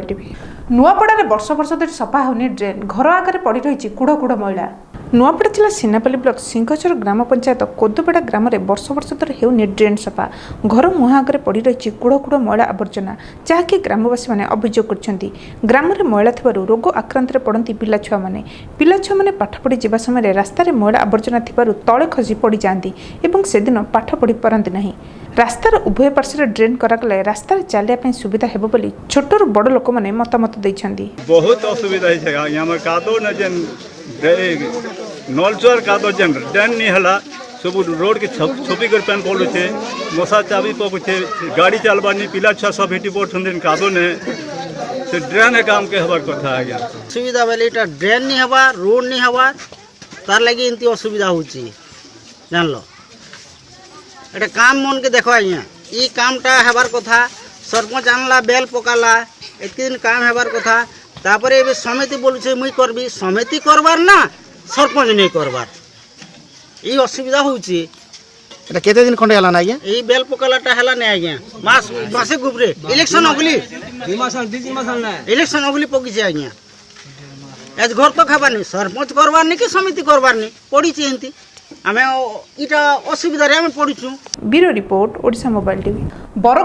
TV. Nuapada वर्ष वर्ष धरी सफा होनी ड्रेन, घर आगे पड़ रही कूड़ कूड़ मैला। नुआपड़ा जिला सीनापल्ली ब्लॉक सिंहचर ग्राम पंचायत कोदोपेड़ा ग्राम में वर्ष वर्ष धरी होनी ड्रेन सफा, घर मुहां आगे पड़ रही कूड़ कूड़ मैला आवर्जना, जहाँकि ग्रामवासी मैंने अभियोग कर ग्राम में मैला थी रोग आक्रांत पड़ती पिला छुआ मैंने पाठ पढ़ी जावा समय रास्तार मैला आवर्जना तले खसी पड़ जाती और से दिन पाठ पढ़ी पारती नहीं। रास्तार उभय पार्श्व ड्रेन करागले रास्तार चलिया सुविधा हेबो बोली छोटरू बड़ लोक मैंने मतामत देइछन्ती। बहुत असुविधा है यहाँ कादो न जेन नलचर कादो जेन ड्रेन नहीं हला सब रोड के छपी कर पेन पड़ू छे, मशा चाबी पकुछे, गाड़ी चलबार नहीं, पिला छुआ सब हेटी पड़छन कादो ने से ड्रेन काम के हबार कथा आज्ञा सुविधा बेले इटा ड्रेन नहीं हवा, रोड नहीं हवा, तार लगी इनती असुविधा होची जानलो। एटा काम मन के देखो आज्ञा ई कामटा हेबार कथा सरपंच आनला बेल पकाला एतके दिन काम हेबार कथा तापरे एबे समिति बोलुछे मुई करबी, समिति करबार ना सरपंच नहीं करबार ई असुविधा होची। एटा केते दिन खंडे हला ना आज्ञा ई बेल पकालाटा हला नै आज्ञा मासे गुबरे इलेक्शन अगली इलेक्शन अगली पकिছে आज्ञा आज घर तो खाबार नहीं, सरपंच करबार नहीं कि समिति करबार नहीं पड़ी एंती आमे इटा असुविधा रे आमे पड़ीछु। Bureau report Odisha mobile TV.